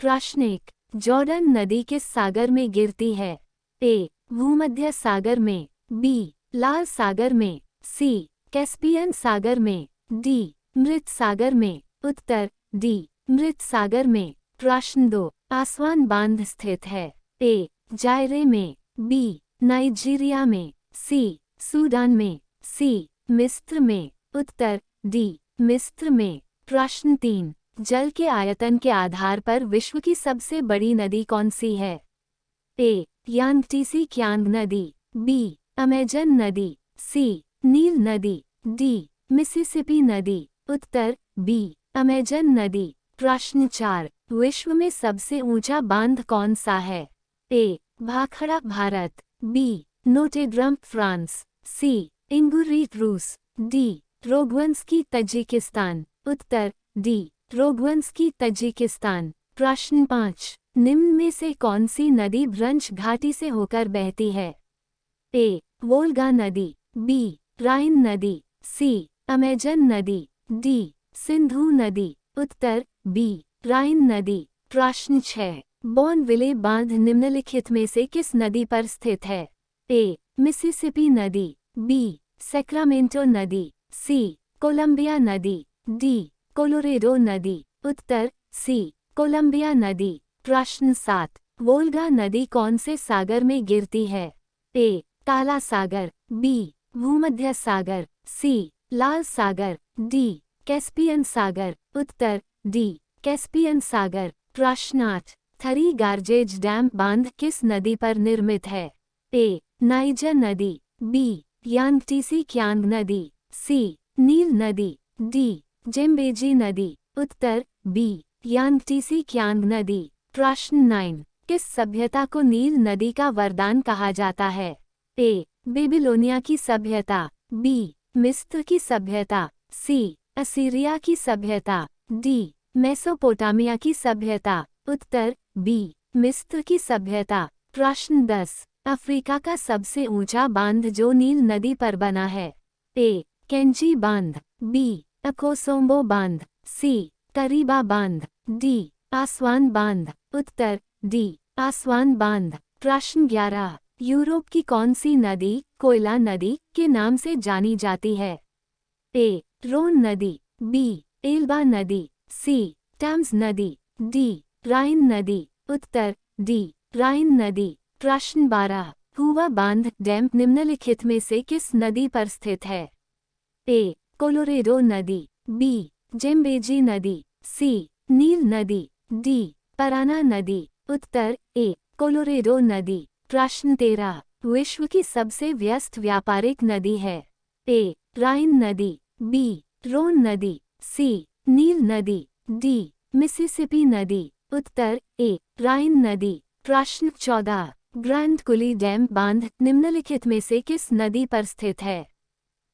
प्रश्न 1, जॉर्डन नदी किस सागर में गिरती है? ए. भूमध्य सागर में, बी. लाल सागर में, सी. कैस्पियन सागर में, डी. मृत सागर में। उत्तर डी. मृत सागर में। प्रश्न 2, आसवान बांध स्थित है? ए. जायरे में, बी. नाइजीरिया में, सी. सूडान में, सी. मिस्र में। उत्तर डी. मिस्र में। प्रश्न 3, जल के आयतन के आधार पर विश्व की सबसे बड़ी नदी कौन सी है? ए. यांगटीसी क्यांग नदी, बी. अमेजन नदी, सी. नील नदी, डी. मिसिसिपी नदी। उत्तर बी. अमेजन नदी। प्रश्न 4, विश्व में सबसे ऊंचा बांध कौन सा है? ए. भाखड़ा भारत, बी. नोटेड्रम फ्रांस, सी. इंगुरीट रूस, डी. रोगवंस्की तजिकिस्तान। उत्तर डी. रोगवंस्की तजिकिस्तान। प्रश्न 5, निम्न में से कौन सी नदी ब्रंश घाटी से होकर बहती है? ए. वोल्गा नदी, बी. राइन नदी, सी. अमेजन नदी, डी. सिंधु नदी। उत्तर बी. राइन नदी। प्रश्न 6, बॉर्नविले बांध निम्नलिखित में से किस नदी पर स्थित है? ए. मिसिसिपी नदी, बी. सैक्रामेंटो नदी, सी. कोलंबिया नदी, डी. कोलोरेडो नदी। उत्तर सी. कोलंबिया नदी। प्रश्न 7, वोल्गा नदी कौन से सागर में गिरती है? ए. काला सागर, बी. भूमध्य सागर, सी. लाल सागर, डी. कैस्पियन सागर। उत्तर डी. कैस्पियन सागर। प्रश्न 8, थरी गार्जेज डैम बांध किस नदी पर निर्मित है? ए. नाइजर नदी, बी. यांगटीसी क्यांग नदी, सी. नील नदी, डी. जेम्बेजी नदी। उत्तर बी. यांगटीसी क्यांग नदी। प्रश्न 9, किस सभ्यता को नील नदी का वरदान कहा जाता है? ए. बेबीलोनिया की सभ्यता, बी. मिस्र की सभ्यता, सी. असीरिया की सभ्यता, डी. मेसोपोटामिया की सभ्यता। उत्तर बी. मिस्र की सभ्यता। प्रश्न 10, अफ्रीका का सबसे ऊंचा बांध जो नील नदी पर बना है? ए. केंची बांध, बी. अकोसोम्बो बांध, सी. करीबा बांध, डी. आसवान बांध। उत्तर डी. आसवान बांध। प्रश्न 11, यूरोप की कौन सी नदी कोयला नदी के नाम से जानी जाती है? ए. रोन नदी, बी. एल्बा नदी, सी. टैम्स नदी, डी. राइन नदी। उत्तर डी. राइन नदी। प्रश्न 12, हुआ बांध डैम निम्नलिखित में से किस नदी पर स्थित है? ए. कोलोरेडो नदी, बी. जेम्बेजी नदी, सी. नील नदी, डी. पराना नदी। उत्तर ए. कोलोरेडो नदी। प्रश्न 13, विश्व की सबसे व्यस्त व्यापारिक नदी है? ए. राइन नदी, बी. रोन नदी, सी. नील नदी, डी. मिसिसिपी नदी। उत्तर ए. राइन नदी। प्रश्न 14, ग्रैंड कुली डैम बांध निम्नलिखित में से किस नदी पर स्थित है?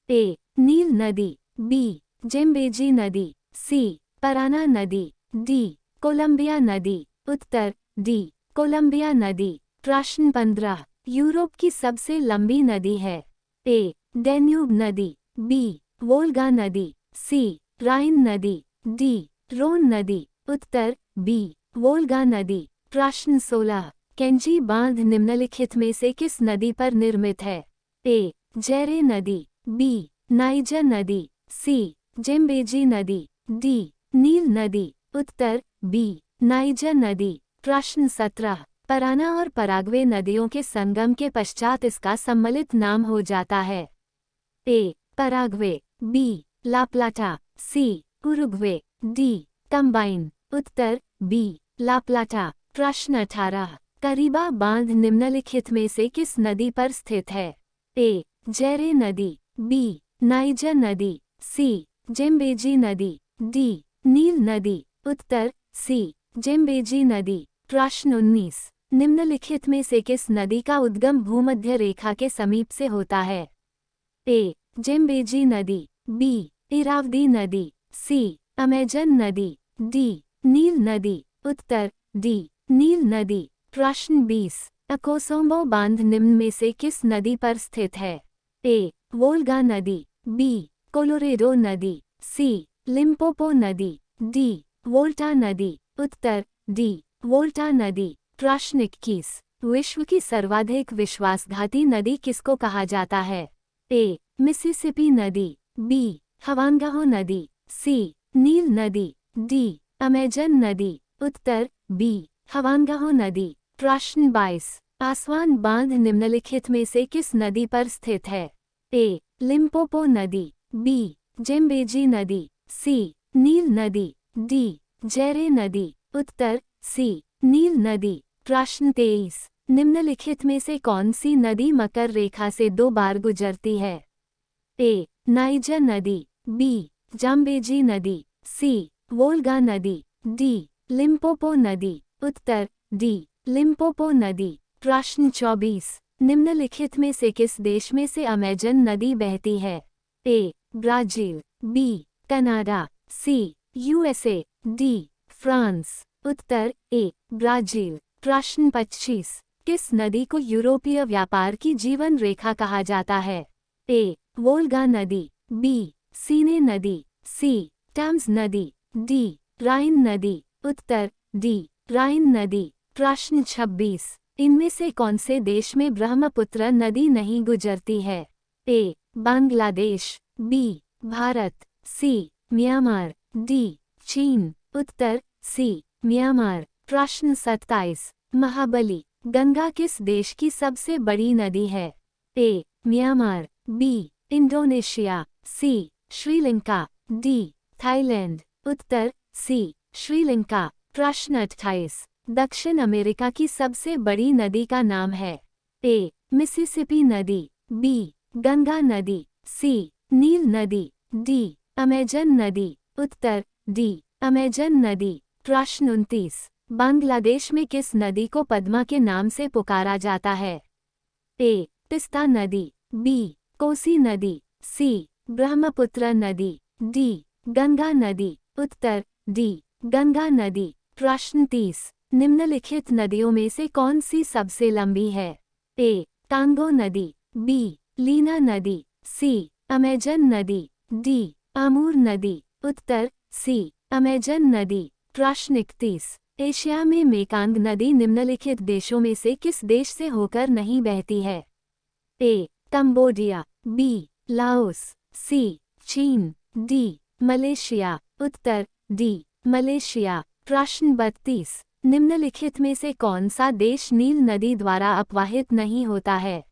ए. नील नदी, बी. जेम्बेजी नदी, सी. पराना नदी, डी. कोलंबिया नदी। उत्तर डी. कोलंबिया नदी। प्रश्न 15, यूरोप की सबसे लंबी नदी है? ए. डैन्यूब नदी, बी. वोल्गा नदी, सी. राइन नदी, डी. रोन नदी। उत्तर बी. वोल्गा नदी। प्रश्न 16, केंची बांध निम्नलिखित में से किस नदी पर निर्मित है? ए. जैरे नदी, बी. नाइजर नदी, सी. जेम्बेजी नदी, डी. नील नदी। उत्तर बी. नाइजर नदी। प्रश्न 17, पराना और पराग्वे नदियों के संगम के पश्चात इसका सम्मिलित नाम हो जाता है? A. Paraguay, B. La Plata, C. Uruguay, D. Combine. उत्तर बी. La Plata. प्रश्न 18, करीबा बांध निम्नलिखित में से किस नदी पर स्थित है? ए. जैरे नदी, बी. नाइजर नदी, सी. जेम्बेजी नदी, डी. नील नदी। उत्तर सी. जेम्बेजी नदी। प्रश्न 19, निम्नलिखित में से किस नदी का उद्गम भूमध्य रेखा के समीप से होता है? ए. जेम्बेजी नदी, बी. इरावदी नदी, सी. अमेजन नदी, डी. नील नदी। उत्तर डी. नील नदी। प्रश्न 20, अकोसोम्बो बांध निम्न में से किस नदी पर स्थित है? ए. वोल्गा नदी, बी. कोलोरेडो नदी, सी. लिम्पोपो नदी, डी. वोल्टा नदी। उत्तर डी. वोल्टा नदी। प्रश्न 21, विश्व की सर्वाधिक विश्वासघाती नदी किसको कहा जाता है? ए. मिसिसिपी नदी, बी. हवांगाहो नदी, सी. नील नदी, डी. अमेजन नदी। उत्तर बी. हवांगाहो नदी। प्रश्न 22, आसवान बांध निम्नलिखित में से किस नदी पर स्थित है? ए. लिम्पोपो नदी, बी. जेम्बेजी नदी, सी. नील नदी, डी. जेरे नदी। उत्तर सी. नील नदी। प्रश्न 23, निम्नलिखित में से कौन सी नदी मकर रेखा से 2 बार गुजरती है? ए. नाइजर नदी, बी. जाम्बेजी नदी, सी. वोल्गा नदी, डी. लिम्पोपो नदी। उत्तर डी. लिम्पोपो नदी। प्रश्न 24, निम्नलिखित में से किस देश में से अमेजन नदी बहती है? A. Brazil, B. Canada, C. USA, D. France. उत्तर ए. ब्राजील। प्रश्न 25, किस नदी को यूरोपीय व्यापार की जीवन रेखा कहा जाता है? ए. वोल्गा नदी, बी. सीने नदी, सी. टैम्स नदी, डी. राइन नदी। उत्तर डी. राइन नदी। प्रश्न 26, इनमें से कौन से देश में ब्रह्मपुत्र नदी नहीं गुजरती है? A. Bangladesh, B. Bharat, C. Myanmar, D. चीन। उत्तर सी. म्यांमार। प्रश्न 27, महाबली गंगा किस देश की सबसे बड़ी नदी है? A. Myanmar, B. Indonesia, C. Sri Lanka, D. Thailand. उत्तर सी. श्रीलंका। प्रश्न 28, दक्षिण अमेरिका की सबसे बड़ी नदी का नाम है? ए. मिसिसिपी नदी, बी. गंगा नदी, सी. नील नदी, डी. अमेजन नदी। उत्तर डी. अमेजन नदी। प्रश्न 29, बांग्लादेश में किस नदी को पद्मा के नाम से पुकारा जाता है? ए. तिस्ता नदी, बी. कोसी नदी, सी. ब्रह्मपुत्र नदी, डी. गंगा नदी। उत्तर डी. गंगा नदी। प्रश्न 30, निम्नलिखित नदियों में से कौन सी सबसे लंबी है? ए. कांगो नदी, बी. लीना नदी, सी. अमेजन नदी, डी. आमूर नदी। उत्तर सी. अमेजन नदी। प्रश्न 31, एशिया में मेकांग नदी निम्नलिखित देशों में से किस देश से होकर नहीं बहती है? A. Cambodia, B. Laos, C. चीन, डी. मलेशिया। उत्तर डी. मलेशिया। प्रश्न 32, निम्नलिखित में से कौन सा देश नील नदी द्वारा अपवाहित नहीं होता है?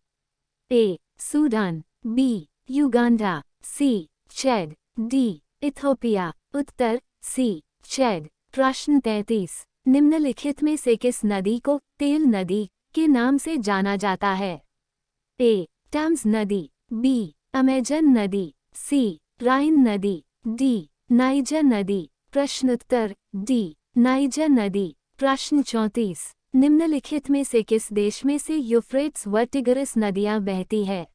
A. Sudan, B. Uganda, C. Chad, D. Ethiopia. उत्तर सी. चैड। प्रश्न 33, निम्नलिखित में से किस नदी को तेल नदी के नाम से जाना जाता है? ए. टैम्स नदी, बी. अमेजन नदी, सी. राइन नदी, डी. नाइजर नदी। प्रश्नोत्तर डी. नाइजर नदी। प्रश्न 34, निम्नलिखित में से किस देश में से यूफ्रेट्स व टिग्रिस नदियां बहती है?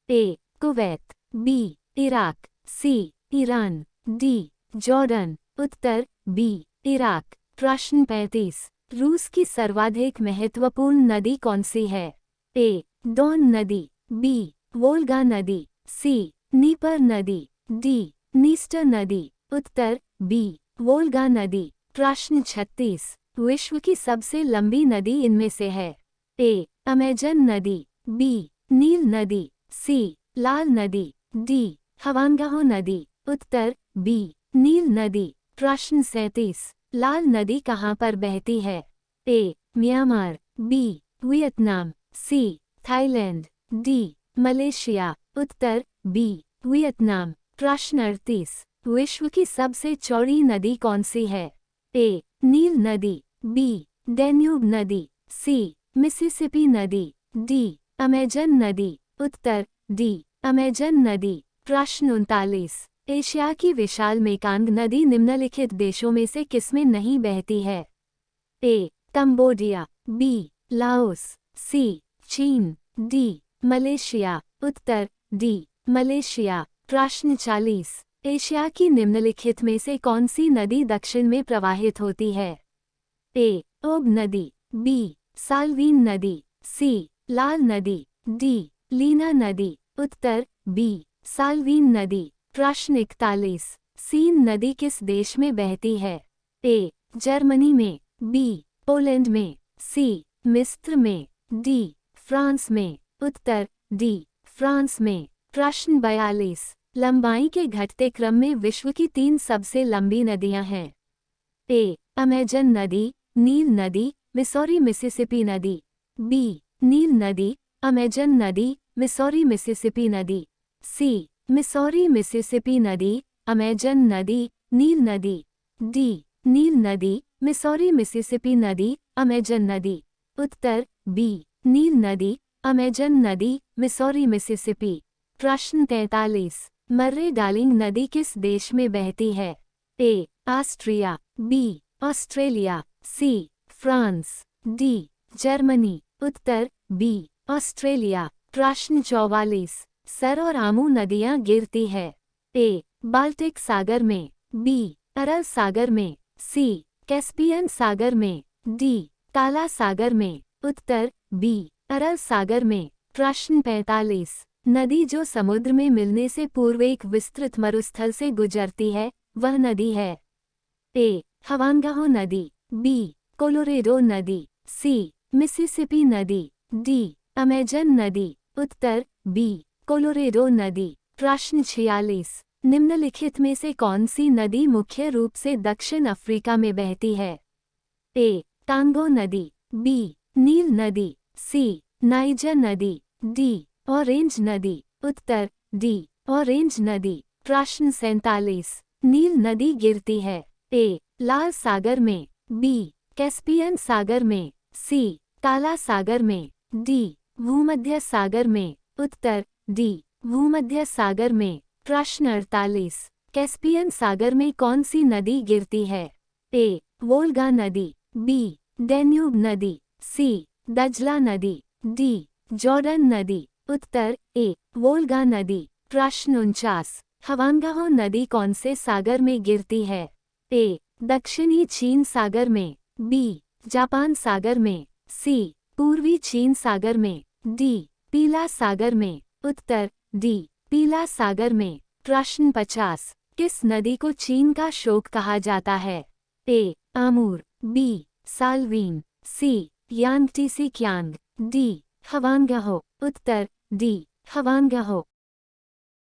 A. Kuwait, B. Iraq, C. Iran, D. Jordan. उत्तर बी. इराक। प्रश्न 35, रूस की सर्वाधिक महत्वपूर्ण नदी कौन सी है? ए. डॉन नदी, बी. वोल्गा नदी, सी. नीपर नदी, डी. नीस्टर नदी। उत्तर बी. वोल्गा नदी। प्रश्न 36, विश्व की सबसे लंबी नदी इनमें से है? ए. अमेजन नदी, बी. नील नदी, सी. लाल नदी, डी. हवांगाहो नदी। उत्तर बी. नील नदी। प्रश्न 37, लाल नदी कहाँ पर बहती है? A. Myanmar, B. Vietnam, C. Thailand, D. Malaysia. उत्तर बी. वियतनाम। प्रश्न 38, विश्व की सबसे चौड़ी नदी कौन सी है? ए. नील नदी, बी. डैन्यूब नदी, सी. मिसिसिपी नदी, डी. अमेजन नदी। उत्तर डी. अमेजन नदी। प्रश्न 39, एशिया की विशाल मेकांग नदी निम्नलिखित देशों में से किसमें नहीं बहती है? A. Cambodia, B. Laos, C. चीन, डी. मलेशिया। उत्तर डी. मलेशिया। प्रश्न 40, एशिया की निम्नलिखित में से कौन सी नदी दक्षिण में प्रवाहित होती है? ए. ओब नदी, बी. साल्वीन नदी, सी. लाल नदी, डी. लीना नदी। उत्तर बी. साल्वीन नदी। प्रश्न 41, सीन नदी किस देश में बहती है? ए. जर्मनी में, बी. पोलैंड में, सी मिस्र में, डी फ्रांस में, उत्तर डी फ्रांस में। प्रश्न 42, लंबाई के घटते क्रम में विश्व की 3 सबसे लंबी नदियां हैं। ए अमेजन नदी, नील नदी, मिसौरी मिसिसिपी नदी। बी नील नदी, अमेजन नदी, मिसौरी मिसिसिपी नदी। सी मिसौरी मिसिसिपी नदी, अमेजन नदी, नील नदी। डी नील नदी, मिसौरी मिसिसिपी नदी, अमेजन नदी। उत्तर बी नील नदी, अमेजन नदी, मिसौरी मिसिसिपी। प्रश्न 43, मर्रे डार्लिंग नदी किस देश में बहती है? A Austria, B Australia, C France, D Germany. उत्तर बी ऑस्ट्रेलिया। प्रश्न 44, सर और आमू नदियां गिरती है। ए बाल्टिक सागर में, बी अरल सागर में, सी कैस्पियन सागर में, डी काला सागर में। उत्तर बी अरल सागर में। प्रश्न 45, नदी जो समुद्र में मिलने से पूर्व एक विस्तृत मरुस्थल से गुजरती है, वह नदी है। ए हवांगाहो नदी, बी कोलोरेडो नदी, सी मिसिसिपी नदी, डी अमेजन नदी। उत्तर बी कोलोरेडो नदी। प्रश्न 46, निम्नलिखित में से कौन सी नदी मुख्य रूप से दक्षिण अफ्रीका में बहती है? ए कांगो नदी, बी नील नदी, सी नाइजर नदी, डी ऑरेंज नदी। उत्तर डी ऑरेंज नदी। प्रश्न 47, नील नदी गिरती है। ए लाल सागर में, बी कैस्पियन सागर में, सी काला सागर में, डी भूमध्य सागर में। उत्तर डी भूमध्य सागर में। प्रश्न 48, कैस्पियन सागर में कौन सी नदी गिरती है? ए वोल्गा नदी, बी डैन्यूब नदी, सी दजला नदी, डी जॉर्डन नदी। उत्तर ए वोल्गा नदी। प्रश्न 49, हवांगाहो नदी कौन से सागर में गिरती है? ए दक्षिणी चीन सागर में, बी जापान सागर में, सी पूर्वी चीन सागर में, डी पीला सागर में। उत्तर डी पीला सागर में। प्रश्न 50, किस नदी को चीन का शोक कहा जाता है? ए आमूर, बी साल्वीन, सी यांगटीसी क्यांग, डी हवांगाहो। उत्तर डी हवांगाहो।